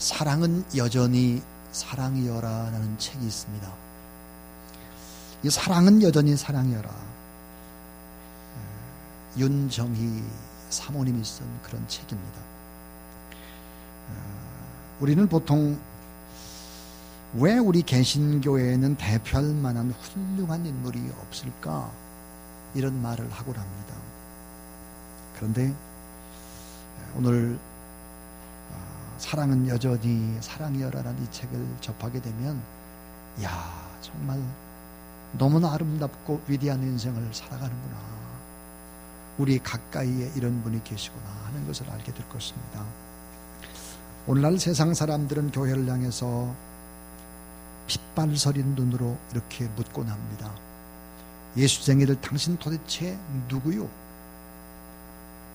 사랑은 여전히 사랑이여라 라는 책이 있습니다. 이 사랑은 여전히 사랑이여라, 윤정희 사모님이 쓴 그런 책입니다. 우리는 보통 왜 우리 개신교회에는 대표할 만한 훌륭한 인물이 없을까, 이런 말을 하곤 합니다. 그런데 오늘 사랑은 여전히 사랑이여라는 이 책을 접하게 되면, 야, 정말 너무나 아름답고 위대한 인생을 살아가는구나, 우리 가까이에 이런 분이 계시구나 하는 것을 알게 될 것입니다. 오늘날 세상 사람들은 교회를 향해서 핏발서린 눈으로 이렇게 묻곤 합니다. 예수쟁이들, 당신 도대체 누구요?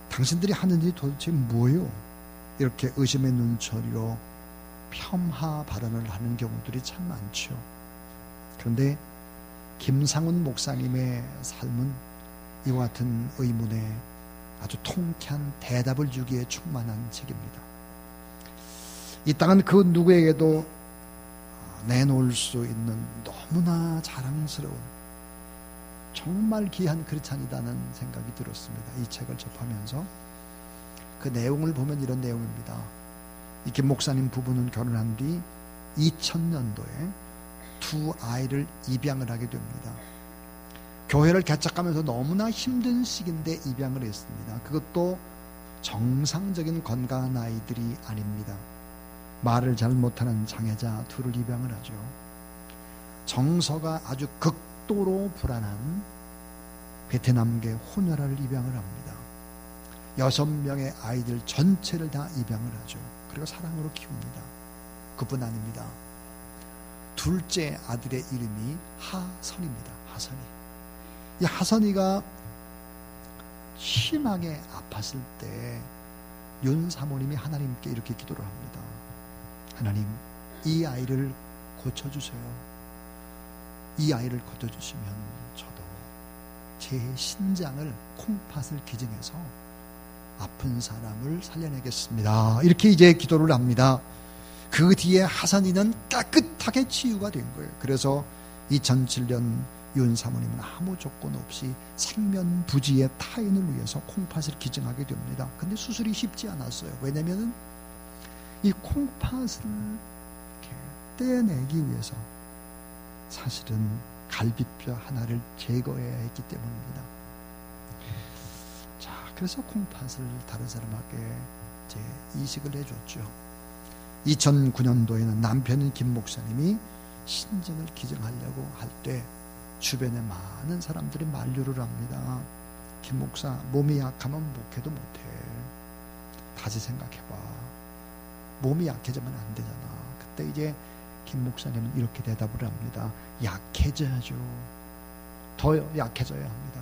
당신들이 하는 일이 도대체 뭐예요? 이렇게 의심의 눈초리로 폄하 발언을 하는 경우들이 참 많죠. 그런데 김상훈 목사님의 삶은 이와 같은 의문에 아주 통쾌한 대답을 주기에 충만한 책입니다. 이 땅은 그 누구에게도 내놓을 수 있는 너무나 자랑스러운 정말 귀한 크리스찬이라는 생각이 들었습니다. 이 책을 접하면서 그 내용을 보면 이런 내용입니다. 이 김 목사님 부부는 결혼한 뒤 2000년도에 두 아이를 입양을 하게 됩니다. 교회를 개척하면서 너무나 힘든 시기인데 입양을 했습니다. 그것도 정상적인 건강한 아이들이 아닙니다. 말을 잘 못하는 장애자 둘을 입양을 하죠. 정서가 아주 극도로 불안한 베트남계 호녀라를 입양을 합니다. 6명의 아이들 전체를 다 입양을 하죠. 그리고 사랑으로 키웁니다. 그뿐 아닙니다. 둘째 아들의 이름이 하선입니다. 하선이. 이 하선이가 심하게 아팠을 때 윤 사모님이 하나님께 이렇게 기도를 합니다. 하나님, 이 아이를 고쳐주세요. 이 아이를 고쳐주시면 저도 제 신장을 콩팥을 기증해서 아픈 사람을 살려내겠습니다. 이렇게 이제 기도를 합니다. 그 뒤에 하선이는 깨끗하게 치유가 된 거예요. 그래서 2007년 윤 사모님은 아무 조건 없이 생면부지의 타인을 위해서 콩팥을 기증하게 됩니다. 근데 수술이 쉽지 않았어요. 왜냐면은 이 콩팥을 이렇게 떼내기 위해서 사실은 갈비뼈 하나를 제거해야 했기 때문입니다. 자, 그래서 콩팥을 다른 사람에게 이제 이식을 해줬죠. 2009년도에는 남편인 김 목사님이 신증을 기증하려고 할 때 주변에 많은 사람들이 만류를 합니다. 김 목사, 몸이 약하면 목회도 못해. 다시 생각해봐. 몸이 약해지면 안 되잖아. 그때 이제 김 목사님은 이렇게 대답을 합니다. 약해져야죠. 더 약해져야 합니다.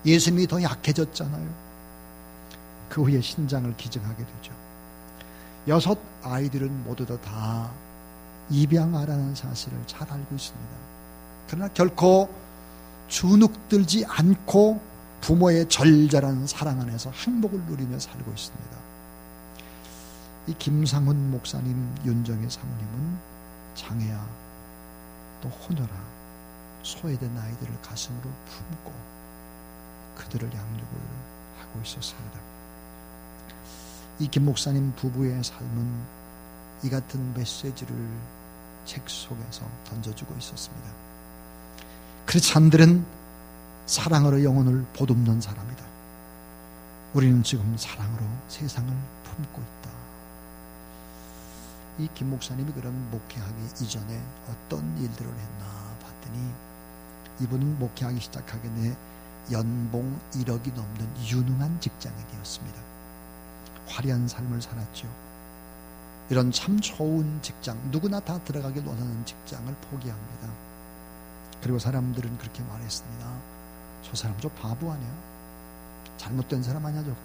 예수님이 더 약해졌잖아요. 그 후에 신장을 기증하게 되죠. 6 아이들은 모두 다 입양하라는 사실을 잘 알고 있습니다. 그러나 결코 주눅들지 않고 부모의 절절한 사랑 안에서 행복을 누리며 살고 있습니다. 이 김상훈 목사님, 윤정희 사모님은 장애야 또 호녀라 소외된 아이들을 가슴으로 품고 그들을 양육을 하고 있었습니다. 이 김 목사님 부부의 삶은 이 같은 메시지를 책 속에서 던져주고 있었습니다. 크리스찬들은 사랑으로 영혼을 보듬는 사람이다. 우리는 지금 사랑으로 세상을 품고 있다. 이 김 목사님이 그런 목회하기 이전에 어떤 일들을 했나 봤더니 이분은 목회하기 시작하기 전에 연봉 1억이 넘는 유능한 직장인이었습니다. 화려한 삶을 살았죠. 이런 참 좋은 직장, 누구나 다 들어가길 원하는 직장을 포기합니다. 그리고 사람들은 그렇게 말했습니다. 저 사람 저 바보 아니야? 잘못된 사람 아니야 저거?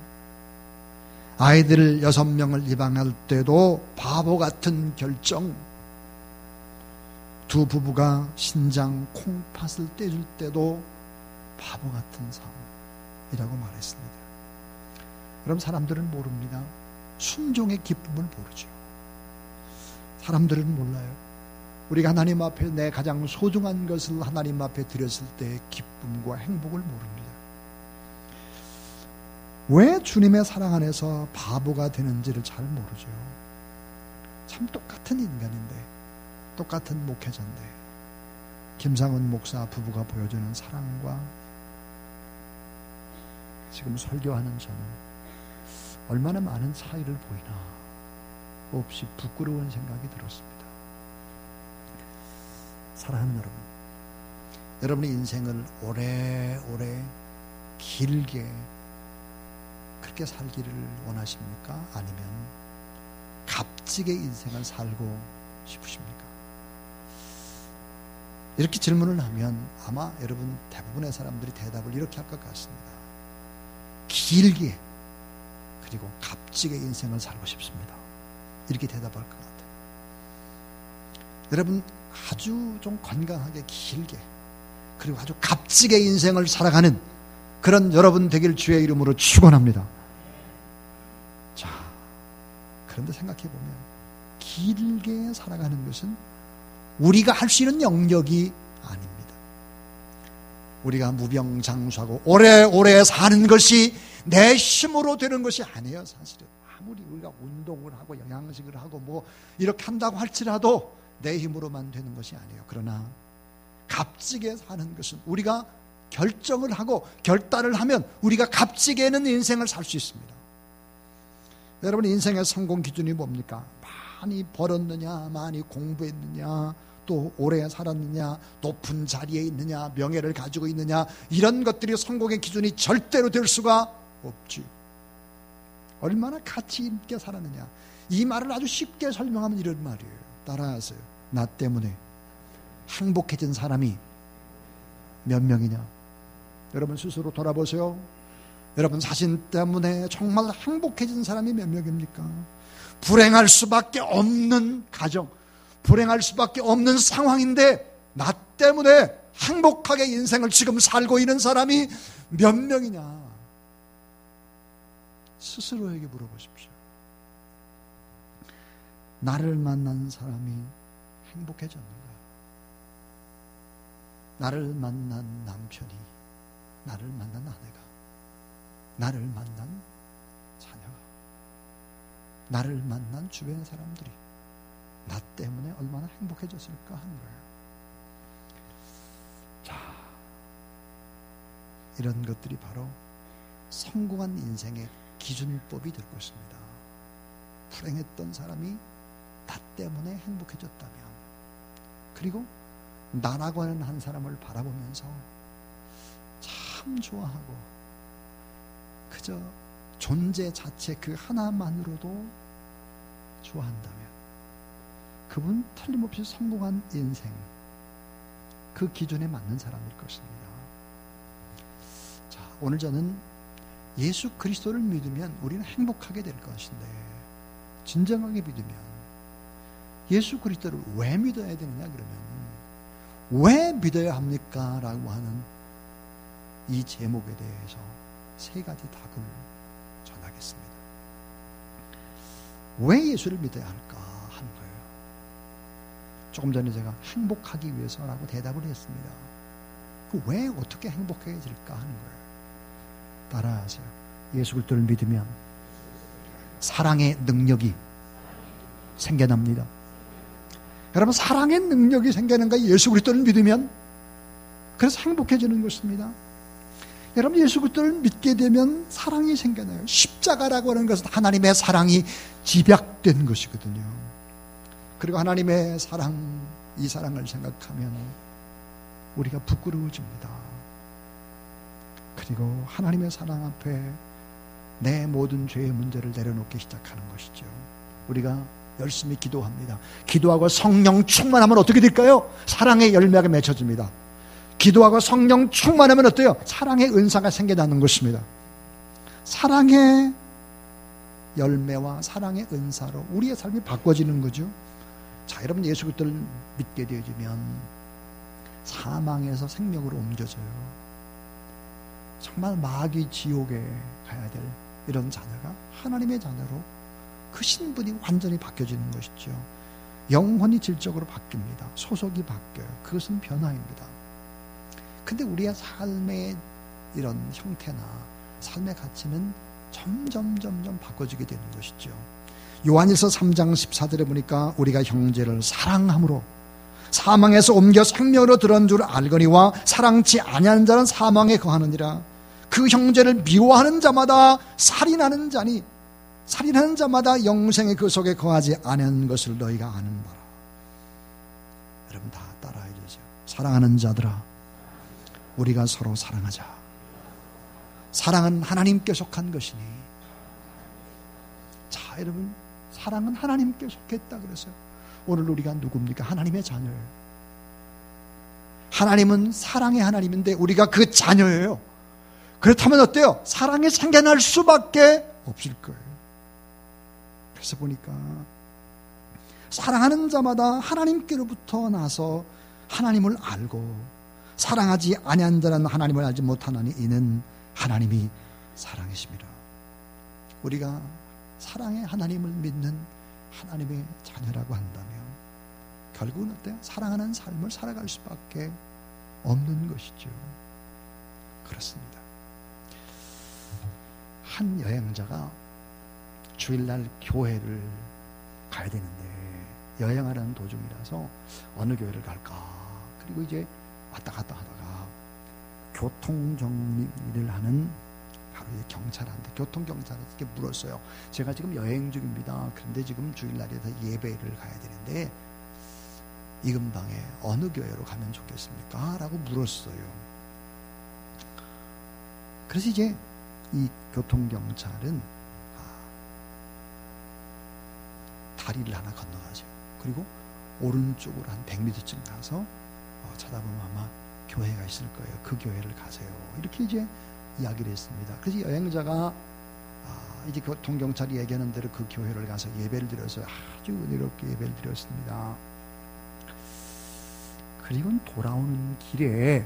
아이들을 6명을 입양할 때도 바보 같은 결정, 두 부부가 신장 콩팥을 떼줄 때도 바보 같은 삶이라고 말했습니다. 그럼 사람들은 모릅니다. 순종의 기쁨을 모르죠. 사람들은 몰라요. 우리가 하나님 앞에 내 가장 소중한 것을 하나님 앞에 드렸을 때의 기쁨과 행복을 모릅니다. 왜 주님의 사랑 안에서 바보가 되는지를 잘 모르죠. 참 똑같은 인간인데, 똑같은 목회자인데, 김상훈 목사 부부가 보여주는 사랑과 지금 설교하는 저는 얼마나 많은 차이를 보이나 몹시 부끄러운 생각이 들었습니다. 사랑하는 여러분, 여러분의 인생을 오래오래 길게 그렇게 살기를 원하십니까? 아니면 값지게 인생을 살고 싶으십니까? 이렇게 질문을 하면 아마 여러분 대부분의 사람들이 대답을 이렇게 할 것 같습니다. 길게 그리고 값지게 인생을 살고 싶습니다. 이렇게 대답할 것 같아요. 여러분 아주 좀 건강하게 길게 그리고 아주 값지게 인생을 살아가는 그런 여러분 되길 주의 이름으로 축원합니다. 자, 그런데 생각해보면 길게 살아가는 것은 우리가 할 수 있는 영역이 아닙니다. 우리가 무병장수하고 오래오래 사는 것이 내 힘으로 되는 것이 아니에요. 사실은 아무리 우리가 운동을 하고 영양식을 하고 뭐 이렇게 한다고 할지라도 내 힘으로만 되는 것이 아니에요. 그러나 값지게 사는 것은 우리가 결정을 하고 결단을 하면 우리가 값지게는 인생을 살 수 있습니다. 여러분 인생의 성공 기준이 뭡니까? 많이 벌었느냐, 많이 공부했느냐, 또 오래 살았느냐, 높은 자리에 있느냐, 명예를 가지고 있느냐, 이런 것들이 성공의 기준이 절대로 될 수가 없지. 얼마나 가치 있게 살았느냐. 이 말을 아주 쉽게 설명하면 이런 말이에요. 따라하세요. 나 때문에 행복해진 사람이 몇 명이냐? 여러분 스스로 돌아보세요. 여러분 자신 때문에 정말 행복해진 사람이 몇 명입니까? 불행할 수밖에 없는 가정, 불행할 수밖에 없는 상황인데 나 때문에 행복하게 인생을 지금 살고 있는 사람이 몇 명이냐? 스스로에게 물어보십시오. 나를 만난 사람이 행복해졌는가? 나를 만난 남편이, 나를 만난 아내가, 나를 만난 자녀가, 나를 만난 주변의 사람들이 나 때문에 얼마나 행복해졌을까 하는 거예요. 자, 이런 것들이 바로 성공한 인생의 기준법이 될 것입니다. 불행했던 사람이 나 때문에 행복해졌다면, 그리고 나라고 하는 한 사람을 바라보면서 참 좋아하고 그저 존재 자체 그 하나만으로도 좋아한다면 그분 틀림없이 성공한 인생, 그 기준에 맞는 사람일 것입니다. 자, 오늘 저는 예수 그리스도를 믿으면 우리는 행복하게 될 것인데, 진정하게 믿으면 예수 그리스도를 왜 믿어야 되느냐 그러면 왜 믿어야 합니까? 라고 하는 이 제목에 대해서 세 가지 답을 전하겠습니다. 왜 예수를 믿어야 할까 하는 거예요. 조금 전에 제가 행복하기 위해서라고 대답을 했습니다. 그 왜 어떻게 행복해질까 하는 거예요. 따라하세요. 예수 그리스도를 믿으면 사랑의 능력이 생겨납니다. 여러분 사랑의 능력이 생기는 거예요. 예수 그리스도를 믿으면. 그래서 행복해지는 것입니다. 여러분 예수 그리스도를 믿게 되면 사랑이 생겨나요. 십자가라고 하는 것은 하나님의 사랑이 집약된 것이거든요. 그리고 하나님의 사랑, 이 사랑을 생각하면 우리가 부끄러워집니다. 그리고 하나님의 사랑 앞에 내 모든 죄의 문제를 내려놓기 시작하는 것이죠. 우리가 열심히 기도합니다. 기도하고 성령 충만하면 어떻게 될까요? 사랑의 열매가 맺혀집니다. 기도하고 성령 충만하면 어때요? 사랑의 은사가 생겨나는 것입니다. 사랑의 열매와 사랑의 은사로 우리의 삶이 바꿔지는 거죠. 자, 여러분 예수 그리스도를 믿게 되어지면 사망에서 생명으로 옮겨져요. 정말 마귀 지옥에 가야 될 이런 자녀가 하나님의 자녀로 그 신분이 완전히 바뀌어지는 것이죠. 영혼이 질적으로 바뀝니다. 소속이 바뀌어요. 그것은 변화입니다. 근데 우리의 삶의 이런 형태나 삶의 가치는 점점 바꿔지게 되는 것이죠. 요한일서 3장 14절에 보니까 우리가 형제를 사랑함으로 사망에서 옮겨 생명으로 들어온 줄 알거니와 사랑치 아니하는 자는 사망에 거하느니라. 그 형제를 미워하는 자마다 살인하는 자니 살인하는 자마다 영생의 그 속에 거하지 않은 것을 너희가 아는 바라. 여러분 다 따라해 주세요. 사랑하는 자들아, 우리가 서로 사랑하자. 사랑은 하나님께 속한 것이니. 자, 여러분, 사랑은 하나님께 속했다 그랬어요. 오늘 우리가 누굽니까? 하나님의 자녀예요. 하나님은 사랑의 하나님인데 우리가 그 자녀예요. 그렇다면 어때요? 사랑이 생겨날 수밖에 없을 거예요. 그래서 보니까 사랑하는 자마다 하나님께로부터 나서 하나님을 알고 사랑하지 아니한 자는 하나님을 알지 못하나니 이는 하나님이 사랑이십니다. 우리가 사랑의 하나님을 믿는 하나님의 자녀라고 한다면 결국은 어때요? 사랑하는 삶을 살아갈 수밖에 없는 것이죠. 그렇습니다. 한 여행자가 주일날 교회를 가야 되는데 여행하는 도중이라서 어느 교회를 갈까? 그리고 이제 왔다 갔다 하다가 교통정리를 하는 바로 경찰한테 교통경찰한테 물었어요. 제가 지금 여행 중입니다. 그런데 지금 주일날에서 예배를 가야 되는데 이 근방에 어느 교회로 가면 좋겠습니까? 라고 물었어요. 그래서 이제 이 교통경찰은 다리를 하나 건너가죠. 그리고 오른쪽으로 한 100m쯤 가서 쳐다보면 아마 교회가 있을 거예요. 그 교회를 가세요. 이렇게 이제 이야기를 했습니다. 그래서 여행자가 이제 교통경찰이 얘기하는 대로 그 교회를 가서 예배를 드려서 아주 은혜롭게 예배를 드렸습니다. 그리고 돌아오는 길에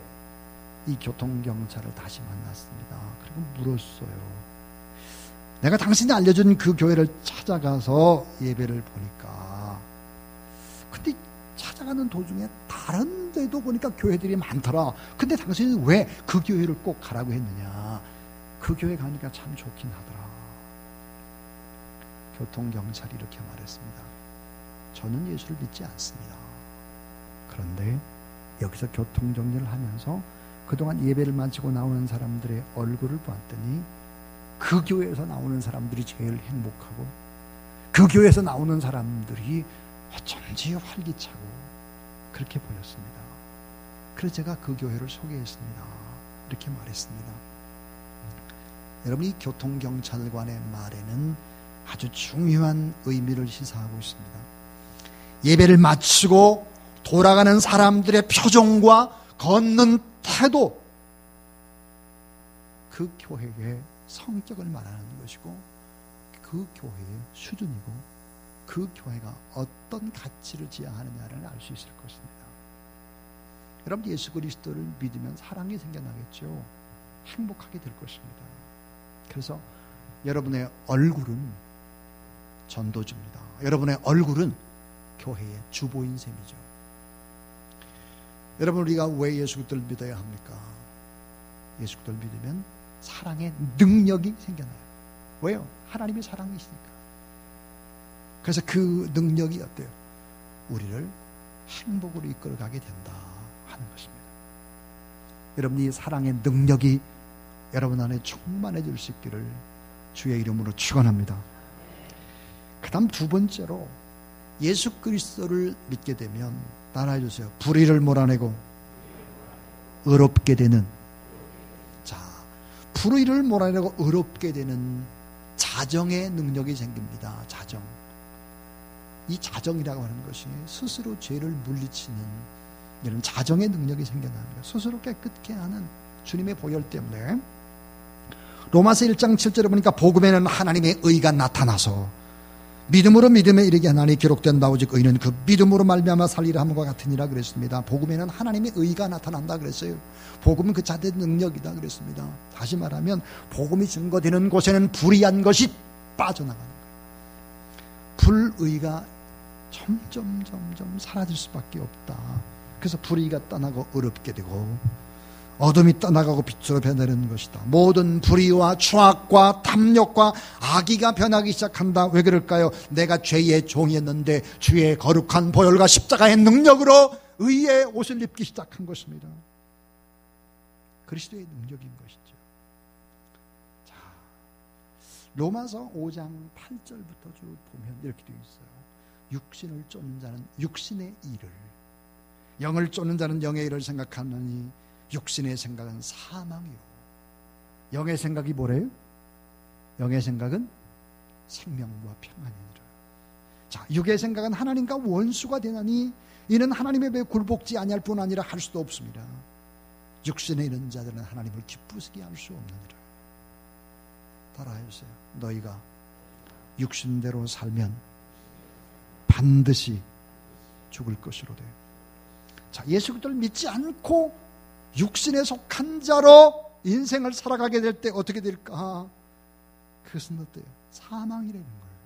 이 교통경찰을 다시 만났습니다. 그리고 물었어요. 내가 당신이 알려준 그 교회를 찾아가서 예배를 보니까 근데 찾아가는 도중에 다른 데도 보니까 교회들이 많더라. 근데 당신은 왜 그 교회를 꼭 가라고 했느냐. 그 교회 가니까 참 좋긴 하더라. 교통경찰이 이렇게 말했습니다. 저는 예수를 믿지 않습니다. 그런데 여기서 교통정리를 하면서 그동안 예배를 마치고 나오는 사람들의 얼굴을 봤더니 그 교회에서 나오는 사람들이 제일 행복하고 그 교회에서 나오는 사람들이 어쩐지 활기차고 그렇게 보였습니다. 그래서 제가 그 교회를 소개했습니다. 이렇게 말했습니다. 여러분, 이 교통경찰관의 말에는 아주 중요한 의미를 시사하고 있습니다. 예배를 마치고 돌아가는 사람들의 표정과 걷는 태도, 그 교회의 성격을 말하는 것이고 그 교회의 수준이고 그 교회가 어떤 가치를 지향하느냐를 알 수 있을 것입니다. 여러분, 예수 그리스도를 믿으면 사랑이 생겨나겠죠. 행복하게 될 것입니다. 그래서 여러분의 얼굴은 전도주입니다. 여러분의 얼굴은 교회의 주보인 셈이죠. 여러분, 우리가 왜 예수 그리스도를 믿어야 합니까? 예수 그리스도를 믿으면 사랑의 능력이 생겨나요. 왜요? 하나님이 사랑이시니까. 그래서 그 능력이 어때요? 우리를 행복으로 이끌어가게 된다 하는 것입니다. 여러분, 이 사랑의 능력이 여러분 안에 충만해질 수 있기를 주의 이름으로 축원합니다. 그 다음 두 번째로 예수 그리스도를 믿게 되면 따라해 주세요. 불의를 몰아내고 의롭게 되는, 자, 불의를 몰아내고 의롭게 되는 자정의 능력이 생깁니다. 자정. 이 자정이라고 하는 것이 스스로 죄를 물리치는 이런 자정의 능력이 생겨나는 거예요. 스스로 깨끗게 하는 주님의 보혈 때문에. 로마서 1장 7절에 보니까 복음에는 하나님의 의가 나타나서 믿음으로 믿음에 이르게 하나니 기록된다. 오직 의는 그 믿음으로 말미암아 살리라 함과 같으니라 그랬습니다. 복음에는 하나님의 의가 나타난다 그랬어요. 복음은 그 자체의 능력이다 그랬습니다. 다시 말하면 복음이 증거되는 곳에는 불의한 것이 빠져나가는 거예요. 불의가 점점 사라질 수밖에 없다. 그래서 불의가 떠나고 어렵게 되고 어둠이 떠나가고 빛으로 변하는 것이다. 모든 불의와 추악과 탐욕과 악의가 변하기 시작한다. 왜 그럴까요? 내가 죄의 종이었는데 주의 거룩한 보혈과 십자가의 능력으로 의의 옷을 입기 시작한 것입니다. 그리스도의 능력인 것이죠. 자, 로마서 5장 8절부터 쭉 보면 이렇게 되어 있어요. 육신을 쫓는 자는 육신의 일을, 영을 쫓는 자는 영의 일을 생각하느니 육신의 생각은 사망이요 영의 생각이 뭐래요? 영의 생각은 생명과 평안이니라. 자, 육의 생각은 하나님과 원수가 되나니 이는 하나님의 배에 굴복지 아니할 뿐 아니라 할 수도 없습니다. 육신에 있는 자들은 하나님을 기쁘시게 할 수 없느니라. 따라해주세요. 너희가 육신대로 살면 반드시 죽을 것이로되. 자, 예수 그리스도를 믿지 않고 육신에 속한 자로 인생을 살아가게 될 때 어떻게 될까? 그것은 어때요? 사망이라는 거예요.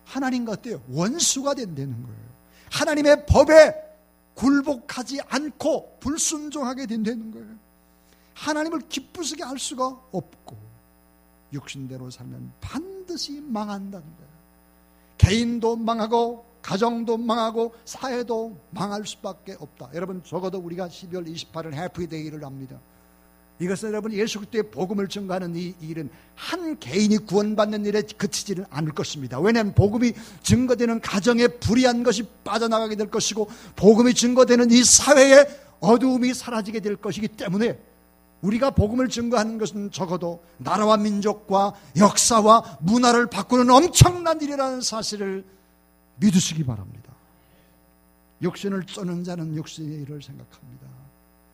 하나님과 어때요? 원수가 된다는 거예요. 하나님의 법에 굴복하지 않고 불순종하게 된다는 거예요. 하나님을 기쁘시게 할 수가 없고 육신대로 살면 반드시 망한다는 거예요. 개인도 망하고 가정도 망하고 사회도 망할 수밖에 없다. 여러분, 적어도 우리가 12월 28일 해피데이를 합니다. 이것은 여러분 예수 그리스도의 복음을 증거하는 이 일은 한 개인이 구원받는 일에 그치지는 않을 것입니다. 왜냐하면 복음이 증거되는 가정에 불의한 것이 빠져나가게 될 것이고 복음이 증거되는 이 사회에 어두움이 사라지게 될 것이기 때문에 우리가 복음을 증거하는 것은 적어도 나라와 민족과 역사와 문화를 바꾸는 엄청난 일이라는 사실을 믿으시기 바랍니다. 육신을 쫓는 자는 육신의 일을 생각합니다.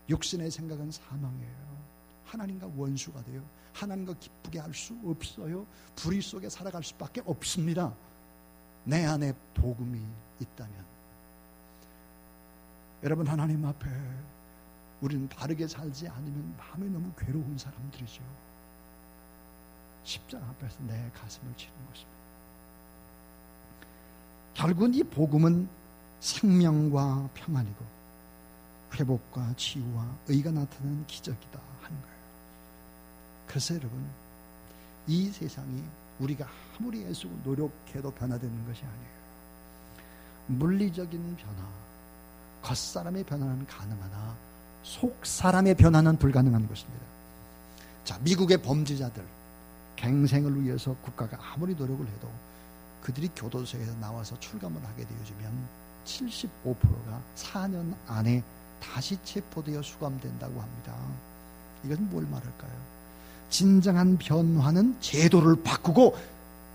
육신의 생각은 사망이에요. 하나님과 원수가 돼요. 하나님과 기쁘게 할 수 없어요. 불의 속에 살아갈 수밖에 없습니다. 내 안에 복음이 있다면. 여러분, 하나님 앞에 우리는 바르게 살지 않으면 마음이 너무 괴로운 사람들이죠. 십자가 앞에서 내 가슴을 치는 것입니다. 결국은 이 복음은 생명과 평안이고 회복과 치유와 의가 나타나는 기적이다 하는 거예요. 그래서 여러분, 이 세상이 우리가 아무리 애쓰고 노력해도 변화되는 것이 아니에요. 물리적인 변화, 겉사람의 변화는 가능하나 속사람의 변화는 불가능한 것입니다. 자, 미국의 범죄자들 갱생을 위해서 국가가 아무리 노력을 해도 그들이 교도소에서 나와서 출감을 하게 되어지면 75%가 4년 안에 다시 체포되어 수감된다고 합니다. 이것은 뭘 말할까요? 진정한 변화는 제도를 바꾸고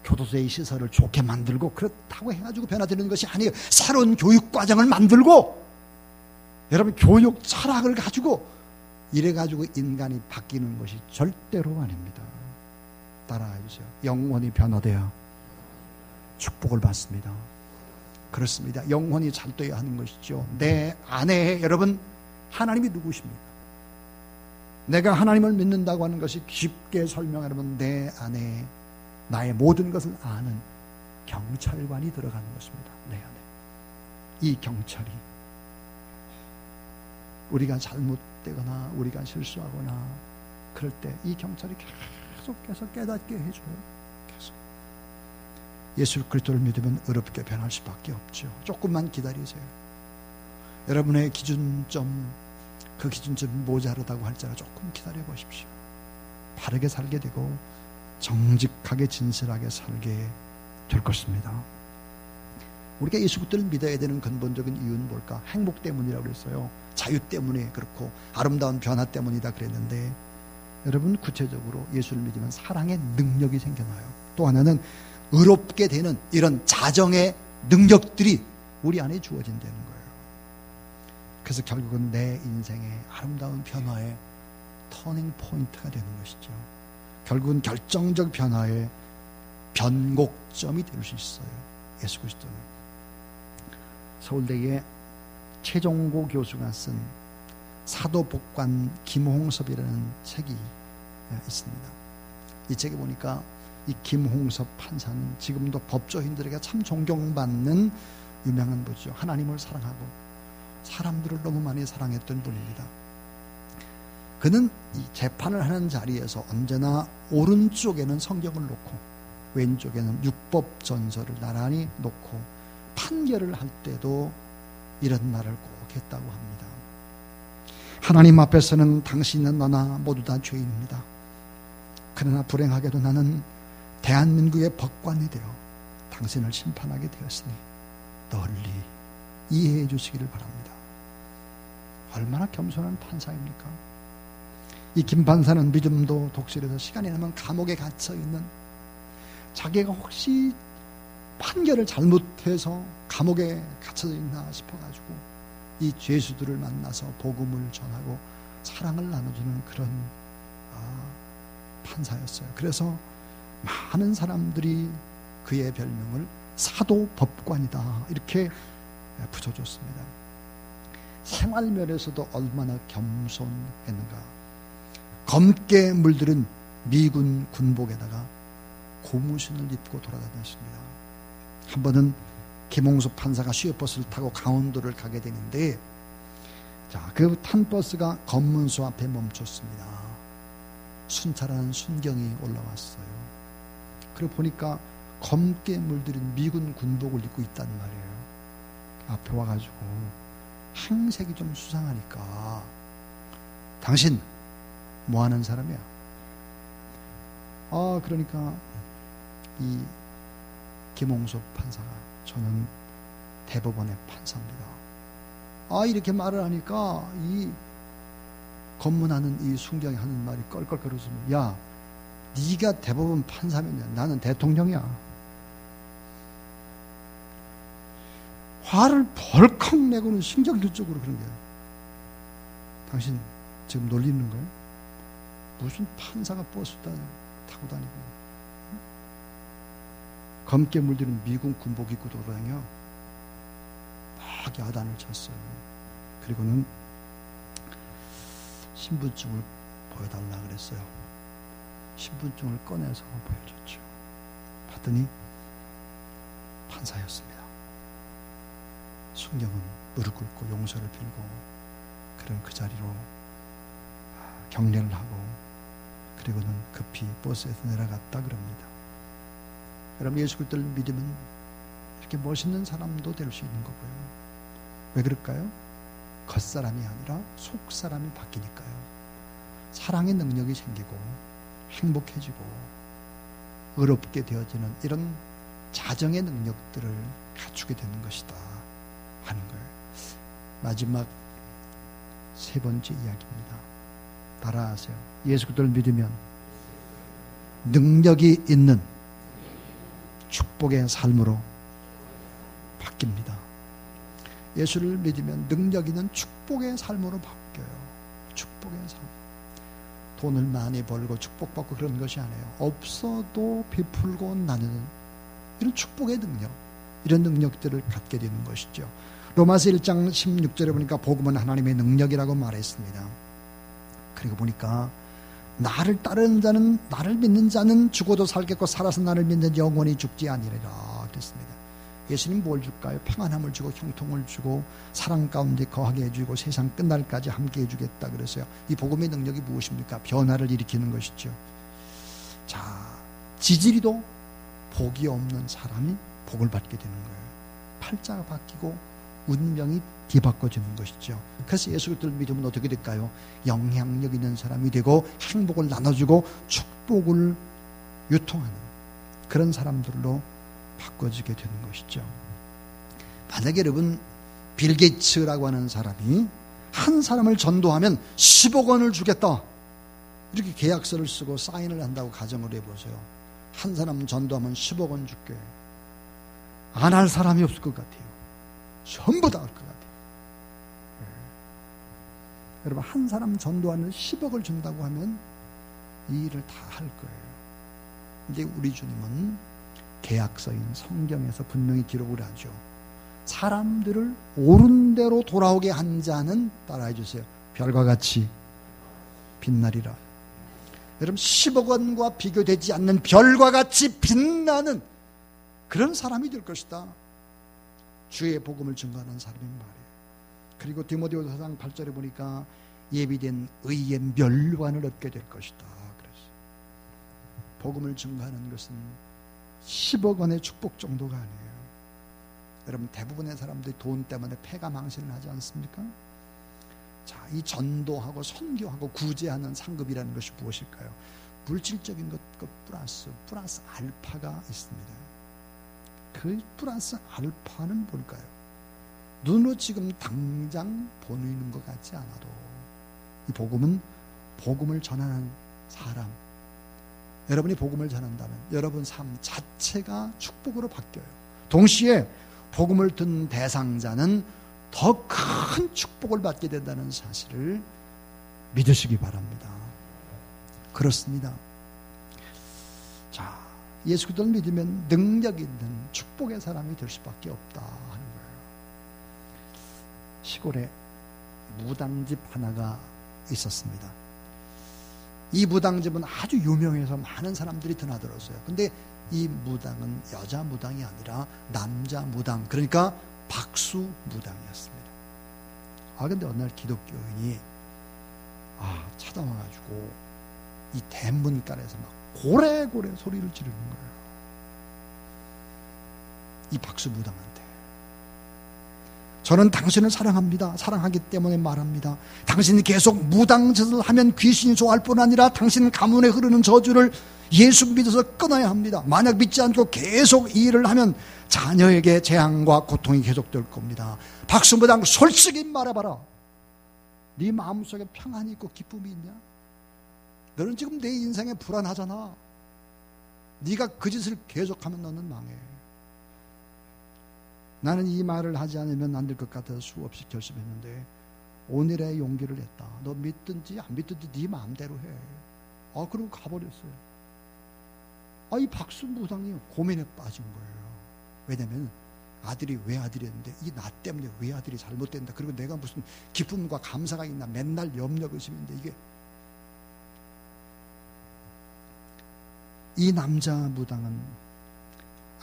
교도소의 시설을 좋게 만들고 그렇다고 해가지고 변화되는 것이 아니에요. 새로운 교육과정을 만들고 여러분, 교육 철학을 가지고 이래가지고 인간이 바뀌는 것이 절대로 아닙니다. 따라해주세요. 영혼이 변화되어 축복을 받습니다. 그렇습니다. 영혼이 잘 되어야 하는 것이죠. 내 안에 여러분, 하나님이 누구십니까? 내가 하나님을 믿는다고 하는 것이 쉽게 설명하려면 내 안에 나의 모든 것을 아는 경찰관이 들어가는 것입니다. 내 안에. 이 경찰이 우리가 잘못되거나 우리가 실수하거나 그럴 때 이 경찰이 계속해서 깨닫게 해줘요. 계속. 예수 그리스도를 믿으면 어렵게 변할 수밖에 없죠. 조금만 기다리세요. 여러분의 기준점, 그 기준점이 모자르다고 할지라도 조금 기다려 보십시오. 바르게 살게 되고 정직하게 진실하게 살게 될 것입니다. 우리가 예수 그리스도를 믿어야 되는 근본적인 이유는 뭘까? 행복 때문이라고 그랬어요. 자유 때문에 그렇고 아름다운 변화 때문이다 그랬는데, 여러분, 구체적으로 예수를 믿으면 사랑의 능력이 생겨나요. 또 하나는 의롭게 되는 이런 자정의 능력들이 우리 안에 주어진다는 거예요. 그래서 결국은 내 인생의 아름다운 변화의 터닝 포인트가 되는 것이죠. 결국은 결정적 변화의 변곡점이 될 수 있어요. 예수 그리스도는. 서울대의 최종고 교수가 쓴 사도복관 김홍섭이라는 책이 있습니다. 이 책에 보니까 이 김홍섭 판사는 지금도 법조인들에게 참 존경받는 유명한 분이죠. 하나님을 사랑하고 사람들을 너무 많이 사랑했던 분입니다. 그는 이 재판을 하는 자리에서 언제나 오른쪽에는 성경을 놓고 왼쪽에는 율법 전서를 나란히 놓고 판결을 할 때도 이런 말을 꼭 했다고 합니다. 하나님 앞에서는 당신은 너나 모두 다 죄인입니다. 그러나 불행하게도 나는 대한민국의 법관이 되어 당신을 심판하게 되었으니 널리 이해해 주시기를 바랍니다. 얼마나 겸손한 판사입니까? 이 김 판사는 믿음도 독실해서 시간이 나면 감옥에 갇혀있는, 자기가 혹시 판결을 잘못해서 감옥에 갇혀져 있나 싶어가지고 이 죄수들을 만나서 복음을 전하고 사랑을 나눠주는 그런 판사였어요. 그래서 많은 사람들이 그의 별명을 사도법관이다 이렇게 붙여줬습니다. 생활면에서도 얼마나 겸손했는가. 검게 물들은 미군 군복에다가 고무신을 입고 돌아다녔습니다. 한 번은 김홍수 판사가 시외버스를 타고 강원도를 가게 되는데, 자, 그 탄 버스가 검문소 앞에 멈췄습니다. 순찰하는 순경이 올라왔어요. 그리고 보니까 검게 물들인 미군 군복을 입고 있단 말이에요. 앞에 와가지고 행색이 좀 수상하니까, 당신 뭐 하는 사람이야? 그러니까 이 김홍수 판사가, 저는 대법원의 판사입니다. 이렇게 말을 하니까 이 검문하는 이 순경이 하는 말이 껄껄거려서, 야, 네가 대법원 판사면 나는 대통령이야. 화를 벌컥 내고는 신경질적으로 그런 거야. 당신 지금 놀리는 거예요? 무슨 판사가 버스 타고 다니고 검게 물드는 미군 군복 입고 돌아다녀. 막 야단을 쳤어요. 그리고는 신분증을 보여달라 그랬어요. 신분증을 꺼내서 보여줬죠. 봤더니 판사였습니다. 순경은 무릎 꿇고 용서를 빌고 그런 그 자리로 경례를 하고, 그리고는 급히 버스에서 내려갔다 그럽니다. 여러분, 예수 그리스도를 믿으면 이렇게 멋있는 사람도 될 수 있는 거고요. 왜 그럴까요? 겉사람이 아니라 속사람이 바뀌니까요. 사랑의 능력이 생기고 행복해지고 의롭게 되어지는 이런 자정의 능력들을 갖추게 되는 것이다 하는 거예요. 마지막 세 번째 이야기입니다. 따라하세요. 예수 그리스도를 믿으면 능력이 있는 축복의 삶으로 바뀝니다. 예수를 믿으면 능력 있는 축복의 삶으로 바뀌어요. 축복의 삶. 돈을 많이 벌고 축복받고 그런 것이 아니에요. 없어도 베풀고 나누는 이런 축복의 능력, 이런 능력들을 갖게 되는 것이죠. 로마서 1장 16절에 보니까 복음은 하나님의 능력이라고 말했습니다. 그리고 보니까 나를 따르는 자는, 나를 믿는 자는 죽어도 살겠고 살아서 나를 믿는 영원히 죽지 아니리라 그랬습니다. 예수님 뭘 줄까요? 평안함을 주고 형통을 주고 사랑 가운데 거하게 해주고 세상 끝날까지 함께 해주겠다 그랬어요. 이 복음의 능력이 무엇입니까? 변화를 일으키는 것이죠. 자, 지지리도 복이 없는 사람이 복을 받게 되는 거예요. 팔자가 바뀌고 운명이 뒤바꿔지는 것이죠. 그래서 예수 그리스도를 믿으면 어떻게 될까요? 영향력 있는 사람이 되고 행복을 나눠주고 축복을 유통하는 그런 사람들로 바꿔지게 되는 것이죠. 만약에 여러분 빌 게이츠라고 하는 사람이 한 사람을 전도하면 10억 원을 주겠다 이렇게 계약서를 쓰고 사인을 한다고 가정을 해보세요. 한 사람 전도하면 10억 원 줄게. 안 할 사람이 없을 것 같아요. 전부 다 할 것 같아요. 여러분, 한 사람 전도하는 10억을 준다고 하면 이 일을 다 할 거예요. 근데 우리 주님은 계약서인 성경에서 분명히 기록을 하죠. 사람들을 옳은 대로 돌아오게 한 자는, 따라해 주세요, 별과 같이 빛나리라. 여러분, 10억 원과 비교되지 않는 별과 같이 빛나는 그런 사람이 될 것이다. 주의 복음을 증거하는 사람인 말이에요. 그리고 디모데후서 4장 8절에 보니까 예비된 의의 멸관을 얻게 될 것이다. 그래서 복음을 증거하는 것은 10억 원의 축복 정도가 아니에요. 여러분, 대부분의 사람들이 돈 때문에 패가 망신을 하지 않습니까? 자, 이 전도하고 선교하고 구제하는 상급이라는 것이 무엇일까요? 물질적인 것 플러스 알파가 있습니다. 그 플러스 알파는 뭘까요? 눈으로 지금 당장 보이는 것 같지 않아도 이 복음은 복음을 전하는 사람, 여러분이 복음을 전한다면 여러분 삶 자체가 축복으로 바뀌어요. 동시에 복음을 듣는 대상자는 더 큰 축복을 받게 된다는 사실을 믿으시기 바랍니다. 그렇습니다. 자, 예수 그리스도를 믿으면 능력 있는 축복의 사람이 될 수밖에 없다 하는 거예요. 시골에 무당집 하나가 있었습니다. 이 무당집은 아주 유명해서 많은 사람들이 드나들었어요. 근데 이 무당은 여자 무당이 아니라 남자 무당, 그러니까 박수 무당이었습니다. 근데 어느 날 기독교인이 찾아와가지고 이 대문간에서 막 고래고래 소리를 지르는 거예요. 이 박수 무당한테. 저는 당신을 사랑합니다. 사랑하기 때문에 말합니다. 당신이 계속 무당짓을 하면 귀신이 좋아할 뿐 아니라 당신 가문에 흐르는 저주를 예수 믿어서 끊어야 합니다. 만약 믿지 않고 계속 이 일을 하면 자녀에게 재앙과 고통이 계속될 겁니다. 박수 무당, 솔직히 말해봐라. 네 마음속에 평안이 있고 기쁨이 있냐? 너는 지금 내 인생에 불안하잖아. 네가 그 짓을 계속하면 너는 망해. 나는 이 말을 하지 않으면 안 될 것 같아서 수없이 결심했는데 오늘의 용기를 냈다. 너 믿든지 안 믿든지 네 마음대로 해. 그러고 가버렸어요. 이 박수 무당이 고민에 빠진 거예요. 왜냐면 아들이 외아들이었는데 이 나 때문에 외아들이 잘못된다. 그리고 내가 무슨 기쁨과 감사가 있나 맨날 염려 의심인데 이게. 이 남자 무당은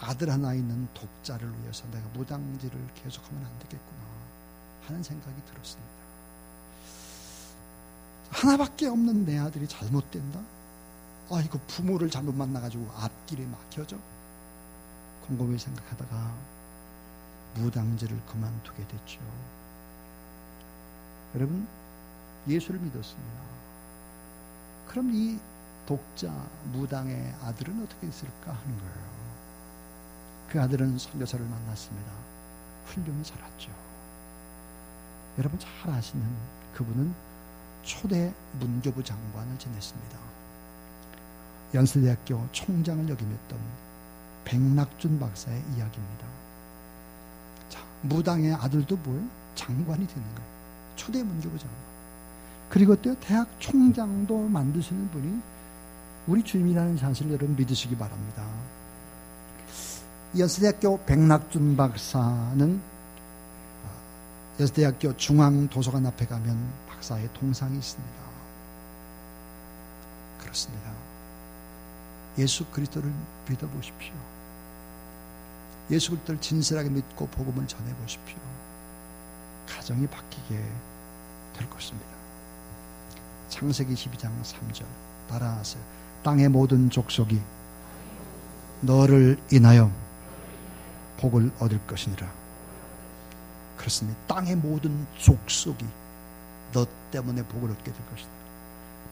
아들 하나 있는 독자를 위해서 내가 무당질을 계속하면 안 되겠구나 하는 생각이 들었습니다. 하나밖에 없는 내 아들이 잘못된다? 이거 부모를 잘못 만나가지고 앞길이 막혀져? 곰곰이 생각하다가 무당질을 그만두게 됐죠. 여러분, 예수를 믿었습니다. 그럼 이 독자 무당의 아들은 어떻게 있을까 하는 거예요. 그 아들은 선교사를 만났습니다. 훌륭히 자랐죠. 여러분 잘 아시는 그분은 초대 문교부 장관을 지냈습니다. 연세대학교 총장을 역임했던 백낙준 박사의 이야기입니다. 자, 무당의 아들도 뭐예요? 장관이 되는 거예요. 초대 문교부 장관. 그리고 또 대학 총장도 만드시는 분이 우리 주님이라는 사실을 여러분 믿으시기 바랍니다. 연세대학교 백낙준 박사는 연세대학교 중앙도서관 앞에 가면 박사의 동상이 있습니다. 그렇습니다. 예수 그리스도를 믿어보십시오. 예수 그리스도를 진실하게 믿고 복음을 전해보십시오. 가정이 바뀌게 될 것입니다. 창세기 12장 3절 따라하세요. 땅의 모든 족속이 너를 인하여 복을 얻을 것이니라. 그렇습니다. 땅의 모든 족속이 너 때문에 복을 얻게 될 것이다.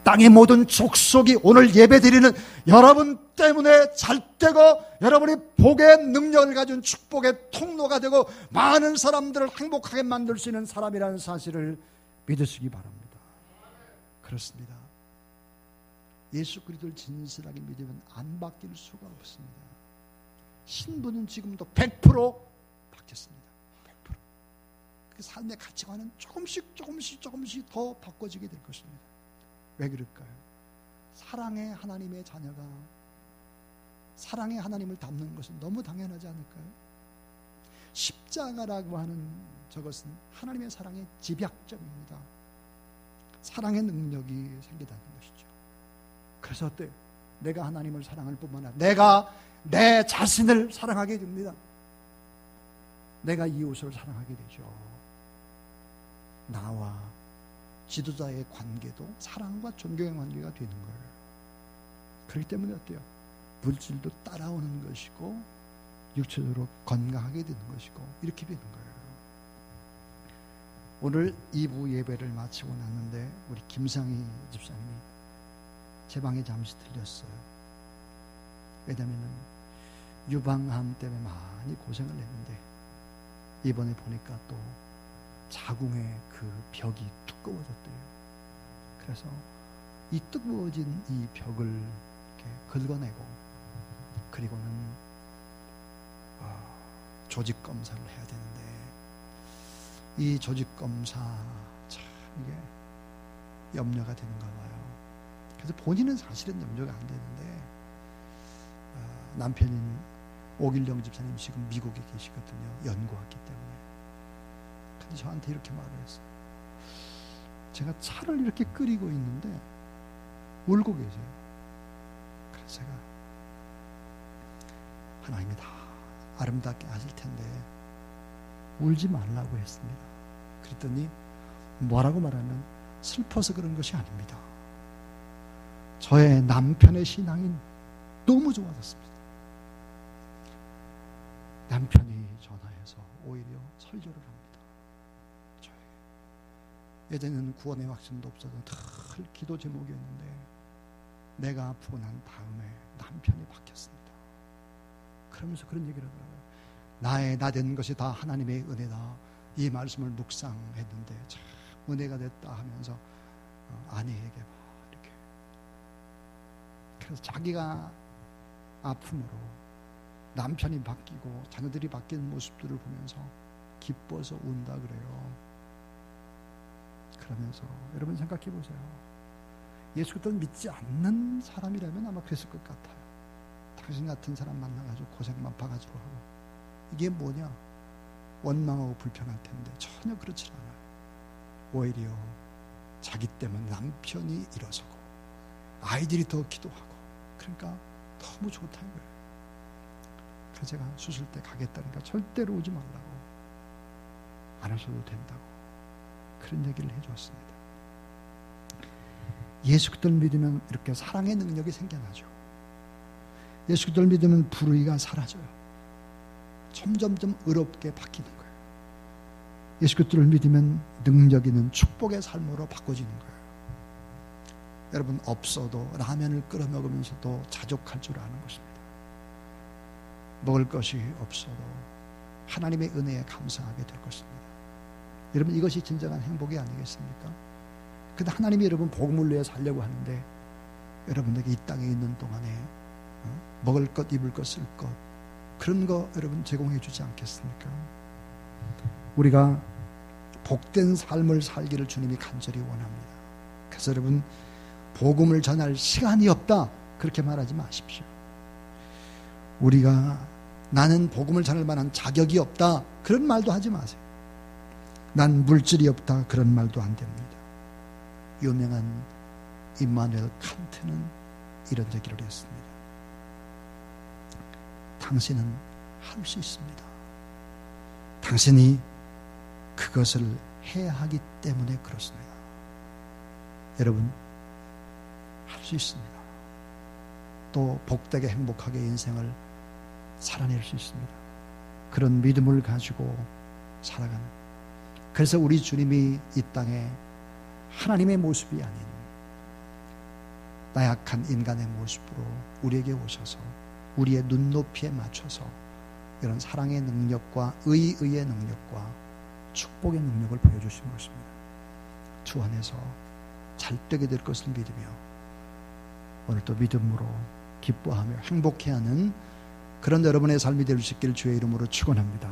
땅의 모든 족속이 오늘 예배드리는 여러분 때문에 잘되고 여러분이 복의 능력을 가진 축복의 통로가 되고 많은 사람들을 행복하게 만들 수 있는 사람이라는 사실을 믿으시기 바랍니다. 그렇습니다. 예수 그리스도를 진실하게 믿으면 안 바뀔 수가 없습니다. 신부는 지금도 100% 바뀌었습니다. 100%. 그 삶의 가치관은 조금씩 더 바꿔지게 될 것입니다. 왜 그럴까요? 사랑의 하나님의 자녀가 사랑의 하나님을 닮는 것은 너무 당연하지 않을까요? 십자가라고 하는 저것은 하나님의 사랑의 집약점입니다. 사랑의 능력이 생기다는 것이죠. 그래서 어때요? 내가 하나님을 사랑할 뿐만 아니라 내가 내 자신을 사랑하게 됩니다. 내가 이웃을 사랑하게 되죠. 나와 지도자의 관계도 사랑과 존경의 관계가 되는 거예요. 그렇기 때문에 어때요? 물질도 따라오는 것이고 육체적으로 건강하게 되는 것이고 이렇게 되는 거예요. 오늘 2부 예배를 마치고 났는데 우리 김상희 집사님이 제 방에 잠시 들렸어요. 왜냐하면 유방암 때문에 많이 고생을 했는데 이번에 보니까 또 자궁의 그 벽이 두꺼워졌대요. 그래서 이 뜨거워진 이 벽을 이렇게 긁어내고 그리고는 조직 검사를 해야 되는데 이 조직 검사 참 이게 염려가 되는가 봐요. 그래서 본인은 사실은 염려가 안 되는데 남편인 오길령 집사님 지금 미국에 계시거든요. 연구했기 때문에. 근데 저한테 이렇게 말을 했어요. 제가 차를 이렇게 끓이고 있는데 울고 계세요. 그래서 제가 하나님이 다 아름답게 하실 텐데 울지 말라고 했습니다. 그랬더니 뭐라고 말하면 슬퍼서 그런 것이 아닙니다. 저의 남편의 신앙이 너무 좋아졌습니다. 남편이 전화해서 오히려 설교를 합니다. 저에게. 예전에는 구원의 확신도 없어서 늘 기도 제목이었는데 내가 아프고 난 다음에 남편이 바뀌었습니다. 그러면서 그런 얘기를 하더라고요. 나의 나 된 것이 다 하나님의 은혜다. 이 말씀을 묵상했는데 참 은혜가 됐다 하면서 아내에게 막 이렇게. 그래서 자기가 아픔으로 남편이 바뀌고 자녀들이 바뀌는 모습들을 보면서 기뻐서 운다 그래요. 그러면서 여러분 생각해 보세요. 예수 그리스도를 믿지 않는 사람이라면 아마 그랬을 것 같아요. 당신 같은 사람 만나가지고 고생만 바가지로 하고 이게 뭐냐? 원망하고 불평할 텐데 전혀 그렇지 않아요. 오히려 자기 때문에 남편이 일어서고 아이들이 더 기도하고 그러니까 너무 좋다는 거예요. 그래서 제가 수술때 가겠다니까 절대로 오지 말라고 안 하셔도 된다고 그런 얘기를 해줬습니다. 예수 그리스도를 믿으면 이렇게 사랑의 능력이 생겨나죠. 예수 그리스도를 믿으면 불의가 사라져요. 점점점 의롭게 바뀌는 거예요. 예수 그리스도를 믿으면 능력 있는 축복의 삶으로 바꿔지는 거예요. 여러분 없어도 라면을 끓여 먹으면서도 자족할 줄 아는 것입니다. 먹을 것이 없어도 하나님의 은혜에 감사하게 될 것입니다. 여러분 이것이 진정한 행복이 아니겠습니까? 근데 하나님이 여러분 복음을 위해 살려고 하는데 여러분에게 이 땅에 있는 동안에 먹을 것, 입을 것, 쓸 것 그런 거 여러분 제공해 주지 않겠습니까? 우리가 복된 삶을 살기를 주님이 간절히 원합니다. 그래서 여러분 복음을 전할 시간이 없다 그렇게 말하지 마십시오. 우리가 나는 복음을 전할 만한 자격이 없다 그런 말도 하지 마세요. 난 물질이 없다 그런 말도 안 됩니다. 유명한 임마누엘 칸트는 이런 얘기를 했습니다. 당신은 할 수 있습니다. 당신이 그것을 해야 하기 때문에 그렇습니다. 여러분 할 수 있습니다. 또 복되게 행복하게 인생을 살아낼 수 있습니다. 그런 믿음을 가지고 살아가는. 그래서 우리 주님이 이 땅에 하나님의 모습이 아닌 나약한 인간의 모습으로 우리에게 오셔서 우리의 눈높이에 맞춰서 이런 사랑의 능력과 의의 능력과 축복의 능력을 보여주신 것입니다. 주 안에서 잘 되게 될 것을 믿으며 오늘도 믿음으로 기뻐하며 행복해하는 그런 여러분의 삶이 될 수 있기를 주의 이름으로 축원합니다.